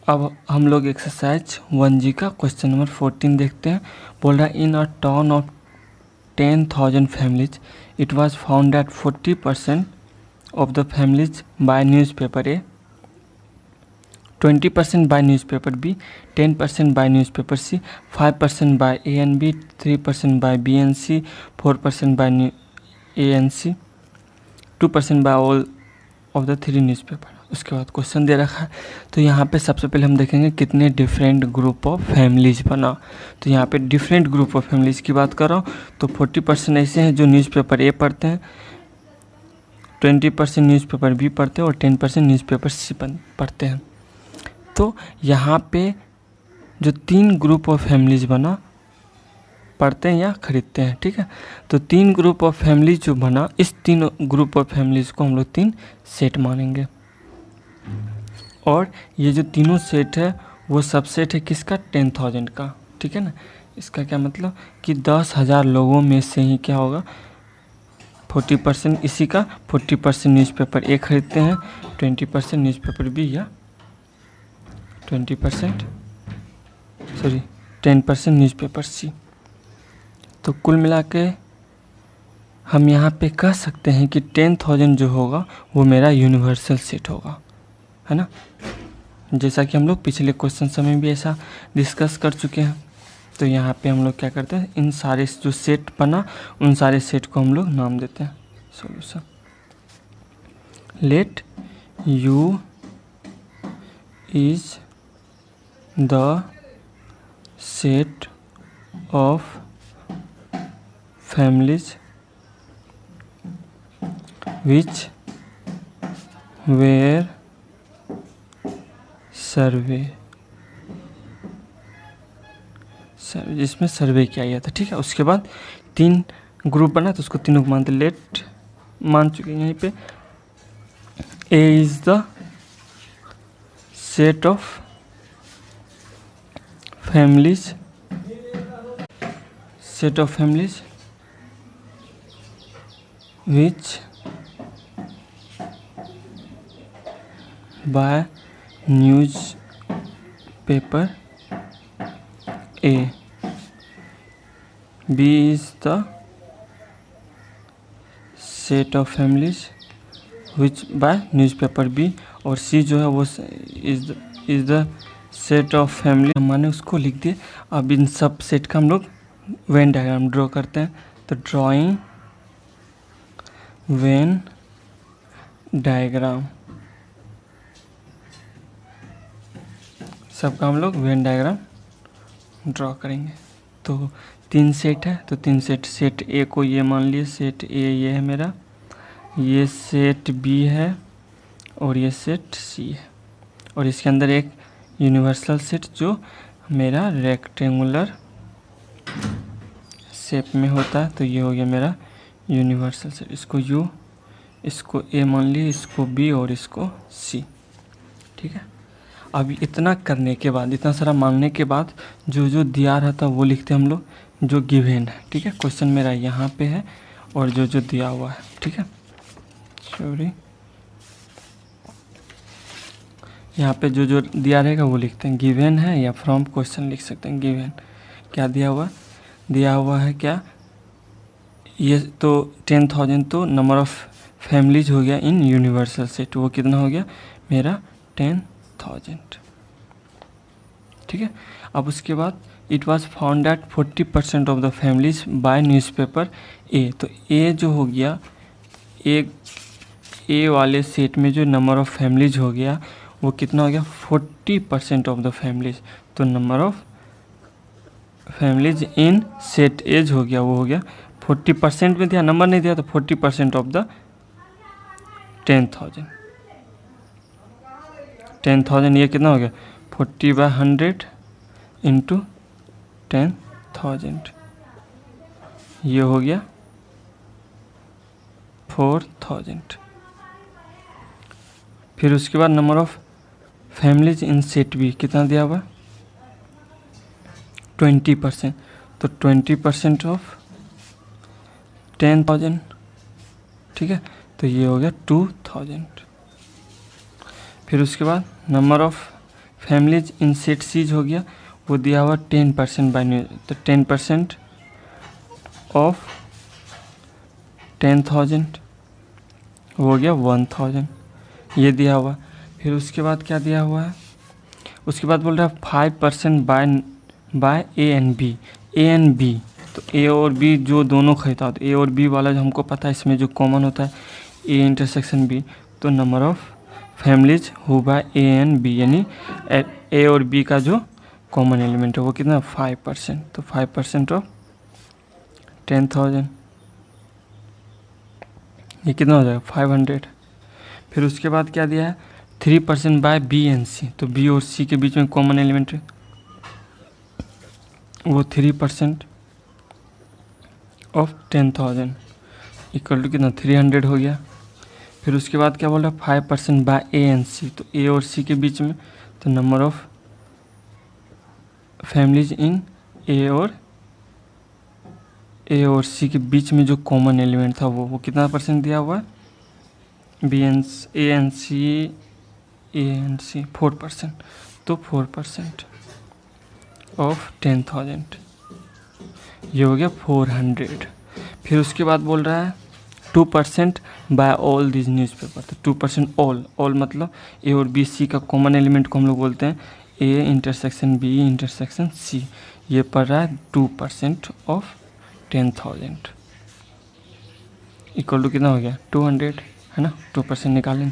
अब हम लोग एक्सरसाइज 1G का क्वेश्चन नंबर 14 देखते हैं। बोल रहा है in a town of 10,000 families it was found that 40% of the families buy newspaper A, 20% by newspaper B, 10% by newspaper C, 5% by A and B, 3% by B and C, 4% by A and C, 2% by all of the 3 newspaper। उसके बाद question दे रखा है, तो यहाँ पे सबसे पहले हम देखेंगे कितने डिफरेंट ग्रुप ऑफ फैमिलीज बना। तो यहाँ पे डिफरेंट ग्रुप ऑफ फैमिलीज की बात कर रहा हूँ, तो 40% ऐसे हैं जो न्यूज़पेपर ए पढ़ते हैं, 20% न्यूज़पेपर बी पढ़ते हैं और 10% न्यूज़पेपर सी पढ़ते हैं। तो यहाँ पे जो 3 ग्रुप ऑफ फैमिलीज बना पढ़ते हैं या खरीदते हैं, ठीक है। तो 3 ग्रुप ऑफ फैमिलीज जो बना, इस 3 ग्रुप ऑफ फैमिलीज को हम लोग 3 सेट मानेंगे। और ये जो तीनों सेट है वो सबसेट है किसका? 10,000 का, ठीक है ना। इसका क्या मतलब कि 10,000 लोगों में से ही क्या होगा 40% इसी का 40% न्यूज़पेपर ए खरीदते हैं, 20% न्यूज़पेपर बी या 10% न्यूज़पेपर सी। तो कुल मिला के हम यहाँ पे कह सकते हैं कि 10,000 जो होगा वो मेरा यूनिवर्सल सेट होगा, है ना। जैसा कि हम लोग पिछले क्वेश्चन में भी ऐसा डिस्कस कर चुके हैं। तो यहाँ पे हम लोग क्या करते हैं, इन सारे जो सेट बना उन सारे सेट को हम लोग नाम देते हैं solution. Let U is the set of families which were survey, जिसमें सर्वे किया गया था, ठीक है। उसके बाद 3 ग्रुप बना तो उसको तीनों को मानते, लेट मान चुके हैं यहीं पे। A is the set of families which buy newspaper A, B is the set of families which by newspaper B, और C जो है वो is the set of family, मैंने उसको लिख दिए। अब इन सब सेट का हम लोग वेन डायग्राम ड्रॉ करते हैं। तो ड्राइंग वेन डायग्राम, सबका हम लोग वेन डायग्राम ड्रॉ करेंगे। तो 3 सेट है, तो 3 सेट ए को ये मान लिए, सेट ए ये है मेरा, ये सेट बी है और ये सेट सी है। और इसके अंदर एक यूनिवर्सल सेट जो मेरा रेक्टेंगुलर शेप में होता है, तो ये हो गया मेरा यूनिवर्सल सेट। इसको यू, इसको ए मान लिए, इसको बी और इसको सी, ठीक है। अब इतना करने के बाद, इतना सारा मानने के बाद जो जो दिया रहता है वो लिखते हैं हम लोग जो गिवन है, ठीक है। क्वेश्चन मेरा यहाँ पे है और जो जो दिया हुआ है, ठीक है। सॉरी, यहाँ पे जो जो दिया रहेगा वो लिखते हैं, गिवन है या फ्रॉम क्वेश्चन लिख सकते हैं। गिवन क्या दिया हुआ है क्या, ये तो 10,000 तो नंबर ऑफ फैमिलीज हो गया इन यूनिवर्सल सेट, वो कितना हो गया मेरा 10,000, ठीक है। अब उसके बाद it was found that 40% of the families buy newspaper A, तो ए जो हो गया, ए वाले सेट में जो नंबर ऑफ फैमिलीज हो गया वो कितना हो गया 40% ऑफ द फैमिलीज। तो number of families in set as हो गया, वो हो गया 40% में दिया, नंबर नहीं दिया, तो 40% ऑफ द 10,000। 10,000 ये कितना हो गया 40/100 इंटू 10,000, ये हो गया 4,000। फिर उसके बाद number of families in set B कितना दिया हुआ 20%, तो 20% ऑफ 10,000, ठीक है। तो ये हो गया 2,000। फिर उसके बाद number of families in set C's हो गया, वो दिया हुआ 10% बाय न्यूज, तो 10% ऑफ 10,000 हो गया 1,000, ये दिया हुआ। फिर उसके बाद क्या दिया हुआ है, उसके बाद बोल रहा है 5% by A and B, A and B, तो ए और बी जो दोनों खरीदा, तो ए और बी वाला जो हमको पता है इसमें जो कॉमन होता है ए इंटरसेक्शन बी, तो number of families who by A and B, यानी ए और बी का जो कॉमन एलिमेंट है वो कितना 5%, तो 5% ऑफ 10,000, ये कितना हो जाएगा 500। फिर उसके बाद क्या दिया है 3% बाय बी एंड सी, तो बी और सी के बीच में कॉमन एलिमेंट है वो 3% ऑफ 10,000 इक्वल टू कितना 300 हो गया। फिर उसके बाद क्या बोल रहा है 5% बाय ए एंड सी, तो ए और सी के बीच में, तो नंबर ऑफ फैमिलीज इन ए और सी के बीच में जो कॉमन एलिमेंट था वो कितना परसेंट दिया हुआ है, B and A and C 4%, तो 4% ऑफ 10,000, ये हो गया 400। फिर उसके बाद बोल रहा है 2% बाय ऑल दिस न्यूज़पेपर, तो 2% ऑल मतलब ए और बी सी का कॉमन एलिमेंट को हम लोग बोलते हैं A intersection B intersection C, ये पड़ रहा है 2% ऑफ 10,000 इक्वल टू कितना हो गया 200, है ना, 2% निकालेंगे।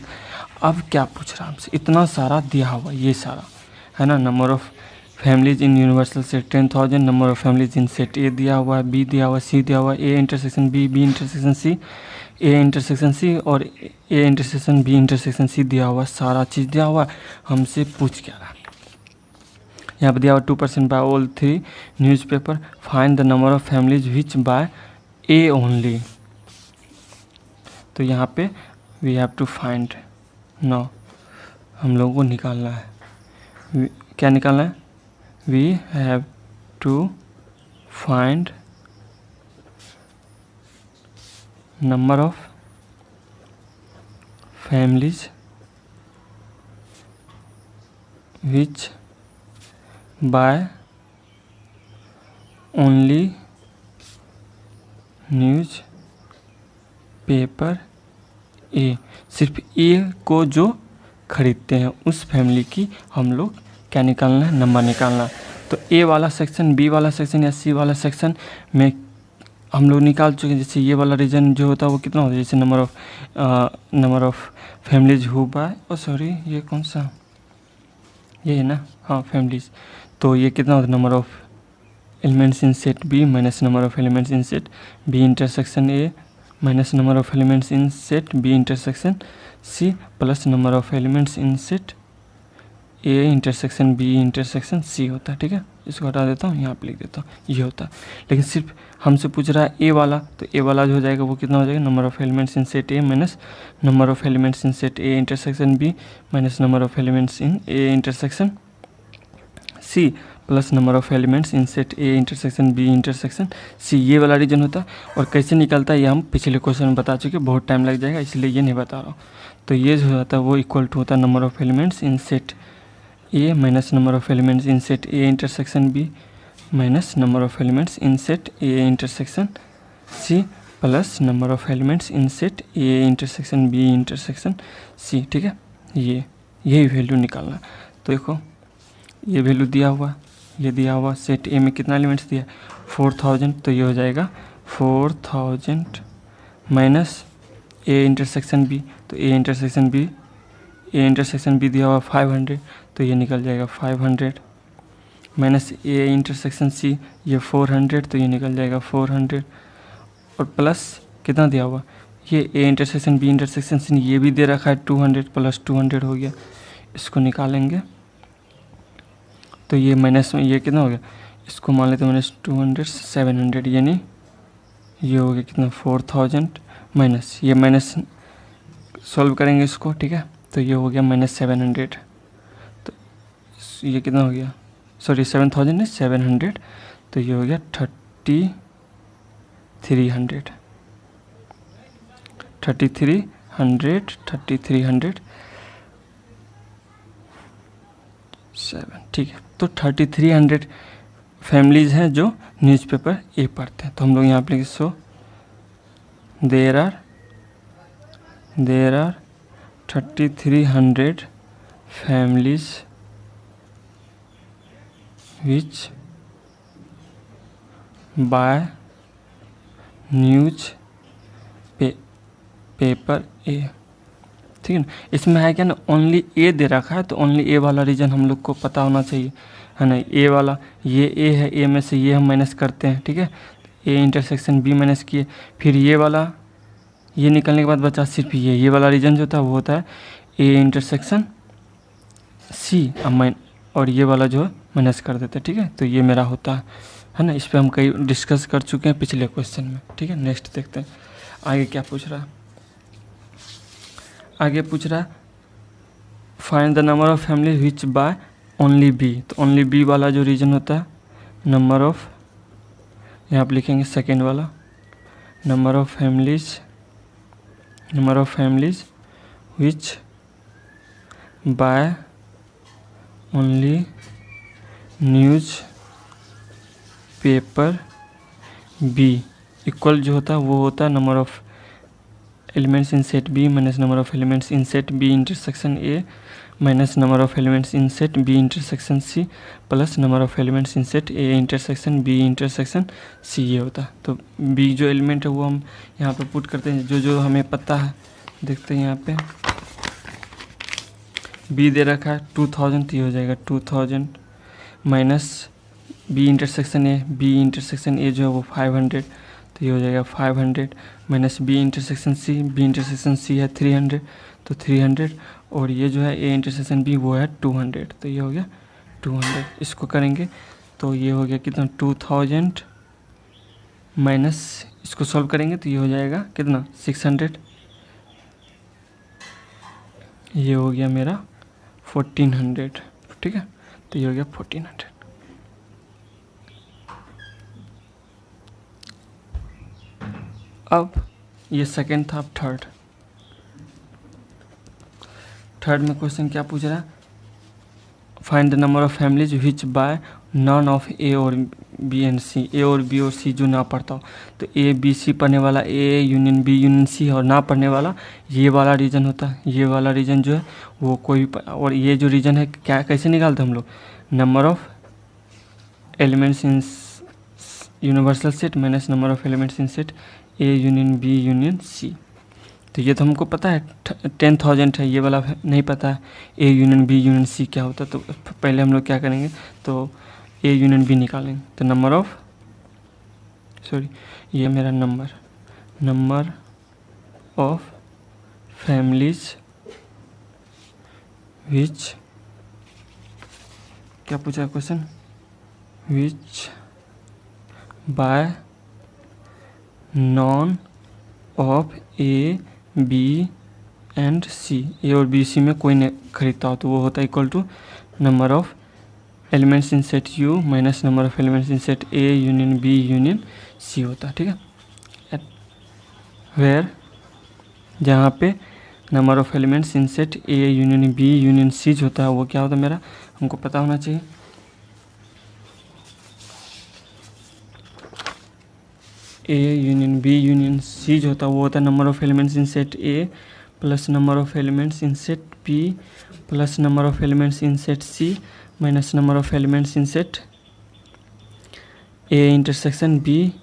अब क्या पूछ रहा है हमसे, इतना सारा दिया हुआ ये सारा, है ना, number of families in universal set 10,000, number of families in set ए दिया हुआ है, बी दिया हुआ है, सी दिया हुआ है, A intersection B, B intersection C, A intersection C और A intersection B intersection C दिया हुआ, सारा चीज़ दिया हुआ, हमसे पूछ क्या रहा है। यहाँ पर दिया हुआ 2% by all 3 newspaper, find the number of families which by A only, तो यहाँ पे we have to find, no हम लोगों को निकालना है, क्या निकालना है, we have to find number of families which by only newspaper A, सिर्फ ए को जो खरीदते हैं उस फैमिली की हम लोग क्या निकालना है, नंबर निकालना। तो ए वाला सेक्शन, बी वाला सेक्शन या सी वाला सेक्शन में हम लोग निकाल चुके हैं। जैसे ये वाला रीजन जो होता है वो कितना होता है, जैसे number of families who by, oh sorry ये कौन सा, ये है ना, हाँ फैमिलीज, तो ये कितना होता है number of elements in set B minus number of elements in set B intersection A minus number of elements in set B intersection C plus number of elements in set A intersection B intersection C होता है। ठीक है, इसको हटा देता हूँ, यहाँ पे लिख देता हूँ, ये होता है। लेकिन सिर्फ हमसे पूछ रहा है ए वाला, तो ए वाला जो हो जाएगा वो कितना हो जाएगा, number of elements in set A minus number of elements in set A intersection B minus number of elements in A intersection C plus number of elements in set A intersection B intersection C, ये वाला reason होता है। और कैसे निकलता है ये हम पिछले क्वेश्चन में बता चुके, बहुत टाइम लग जाएगा इसलिए ये नहीं बता रहा हूँ। तो ये जो होता है वो इक्वल टू होता है number of elements in set A minus number of elements in set A intersection B minus number of elements in set A intersection C plus number of elements in set A intersection B intersection C. ठीक है, यही value निकालना। तो देखो ये value दिया हुआ, ये दिया हुआ सेट ए में कितना एलिमेंट्स दिया 4,000, तो ये हो जाएगा 4,000 माइनस ए इंटरसेक्शन बी, तो ए इंटरसेक्शन बी दिया हुआ 500, तो ये निकल जाएगा 500 माइनस ए इंटरसेक्शन सी, ये 400, तो ये निकल जाएगा 400 और प्लस कितना दिया हुआ, ये A intersection B intersection C ये भी दे रखा है 200 प्लस 200 हो गया, इसको निकालेंगे तो ये माइनस में ये कितना हो गया, इसको मान लेते हैं माइनस 200 700, यानी ये हो गया कितना 4,000 माइनस ये माइनस सॉल्व करेंगे इसको। ठीक है, तो ये हो गया माइनस 700, तो ये कितना हो गया, सॉरी 7,000 है 700, तो ये हो गया 3,300 3300 7, ठीक है। तो 3300 फैमिलीज़ हैं जो न्यूज़पेपर ए पढ़ते हैं। तो हम लोग यहाँ पे so there are 3300 families which buy newspaper A, ठीक है ना। इसमें है क्या ना, ओनली ए दे रखा है, तो ओनली ए वाला रीजन हम लोग को पता होना चाहिए, है ना। ए वाला, ये ए है, ए में से ये हम माइनस करते हैं, ठीक है। ए इंटरसेक्शन बी माइनस किए, फिर ये वाला, ये निकलने के बाद बचा सिर्फ ये वाला रीजन जो होता है वो होता है ए इंटरसेक्शन सी, और ये वाला जो है माइनस कर देते हैं, ठीक है। तो ये मेरा होता है ना। इस पर हम कई डिस्कस कर चुके हैं पिछले क्वेश्चन में, ठीक है। नेक्स्ट देखते हैं आगे क्या पूछ रहा है। आगे पूछ रहा है find the number of family which by only B. तो ओनली बी वाला जो रीजन होता है, नंबर ऑफ, यहाँ पर लिखेंगे सेकेंड वाला, number of families which by only newspaper B equal जो होता है वो होता है number of elements in set B minus number of elements in set B intersection A minus number of elements in set B intersection C plus number of elements in set A intersection B intersection C, ये होता है। तो B जो element है वो हम यहाँ पे पुट करते हैं, जो हमें पता है। देखते हैं यहाँ पे बी दे रखा है 2000, तो ये हो जाएगा 2000 माइनस बी इंटरसेक्शन ए जो है वो 500, तो ये हो जाएगा 500 माइनस बी इंटरसेक्शन सी है 300, तो 300, और ये जो है ए इंटरसेक्शन बी वो है 200, तो ये हो गया 200। इसको करेंगे तो ये हो गया कितना 2000 माइनस, इसको सॉल्व करेंगे तो ये हो जाएगा कितना 600, ये हो गया मेरा 1400, ठीक है। तो ये हो गया 1400। अब ये सेकंड था, अब थर्ड में क्वेश्चन क्या पूछ रहा है, find the number of families which buy none of A और बी एंड सी। ए और बी और सी जो ना पढ़ता हो, तो ए बी सी पढ़ने वाला A union B union C, और ना पढ़ने वाला ये वाला रीजन होता है। ये वाला रीजन जो है वो कोई भी, और ये जो रीजन है क्या कैसे निकालते हैं हम लोग, number of elements in universal set minus number of elements in set A union B union C. तो ये तो हमको पता है 10,000 है, ये वाला नहीं पता है A union B union C क्या होता है। तो पहले हम लोग क्या करेंगे, तो ए यूनियन बी निकालेंगे। तो नंबर ऑफ ये मेरा नंबर ऑफ फैमिलीज विच, क्या पूछा question, which buy none of A B and C. A और बी सी में कोई नहीं खरीदता हो तो वो होता है equal to number of elements in set U minus number of elements in set A union B union C होता है, ठीक है। वेयर जहाँ पे number of elements in set A union B union C जो होता है वो क्या होता है मेरा, हमको पता होना चाहिए। A union B union C जो होता है वो होता है number of elements in set A plus number of elements in set B plus number of elements in set C minus number of elements in set A intersection B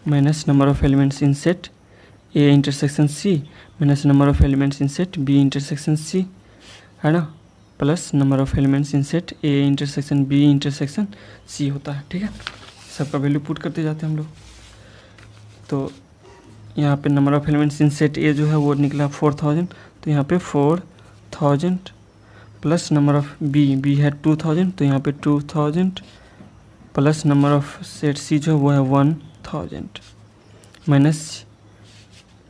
minus number of elements in set A intersection C minus number of elements in set B intersection C, है ना, plus number of elements in set A intersection B intersection C होता है, ठीक है। सबका value put करते जाते हैं हम लोग। तो यहाँ पे number of elements in set ए जो है वो निकला 4000, तो यहाँ पे 4000 प्लस नंबर ऑफ बी है 2000, तो यहाँ पे 2000 प्लस नंबर ऑफ सेट सी जो है वो है 1000 माइनस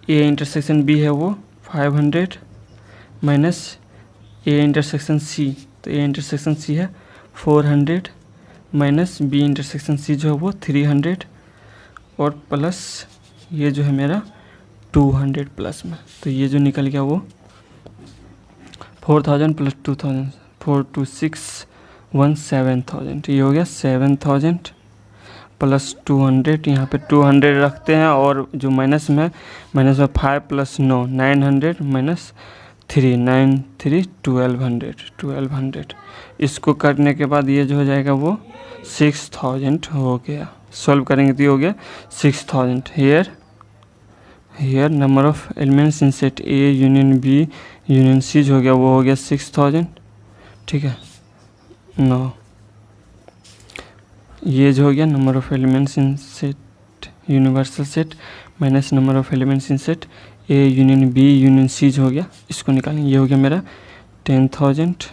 ए इंटरसेक्शन बी है वो 500 माइनस ए इंटरसेक्शन सी, तो ए इंटरसेक्शन सी है 400 माइनस बी इंटरसेक्शन सी जो है वो 300 और प्लस ये जो है मेरा 200 प्लस में, तो ये जो निकल गया वो 4000 प्लस 2000 426 7,000, ये हो गया 7,000 प्लस 200, यहाँ पे 200 रखते हैं और जो माइनस में 5 प्लस 9 900 माइनस 3 9 3 1200। इसको करने के बाद ये जो हो जाएगा वो 6,000 हो गया। सॉल्व करेंगे तो ये हो गया 6,000। Here number of elements in set A union B union C जो हो गया वो हो गया 6,000, ठीक है। 9 ये जो हो गया number of elements in set universal set minus number of elements in set A union B union C जो हो गया, इसको निकालेंगे। ये हो गया मेरा 10,000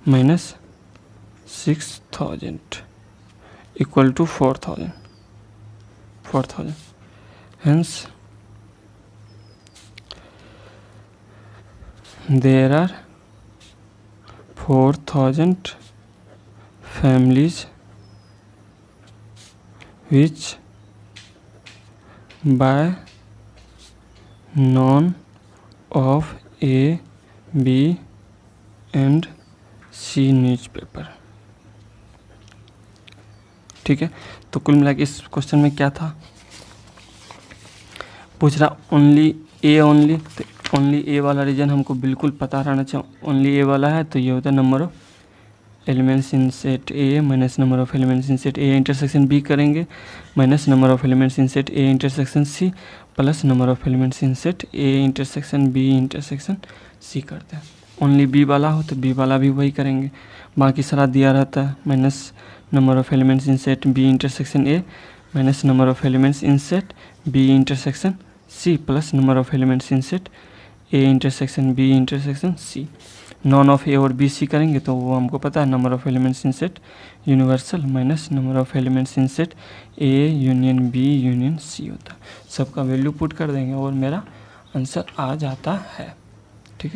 minus 6,000 equal to 4,000। Hence there are 4,000 families which buy none of A, B and C newspaper, ठीक है। तो कुल मिला के इस क्वेश्चन में क्या था, पूछ रहा ओनली ए ओनली, तो ओनली ए वाला रीजन हमको बिल्कुल पता रहना चाहिए। ओनली ए वाला है तो ये होता है number of elements in set A minus number of elements in set A intersection B करेंगे minus number of elements in set A intersection C plus number of elements in set A intersection B intersection C करते हैं। Only B वाला हो तो B वाला भी वही करेंगे, बाकी सारा दिया रहता है। Minus number of elements in set B intersection A minus number of elements in set B intersection C plus number of elements in set A intersection B intersection C. None of A और B C करेंगे तो वो हमको पता है number of elements in set universal minus number of elements in set A union B union C होता है। सबका वैल्यू पुट कर देंगे और मेरा आंसर आ जाता है।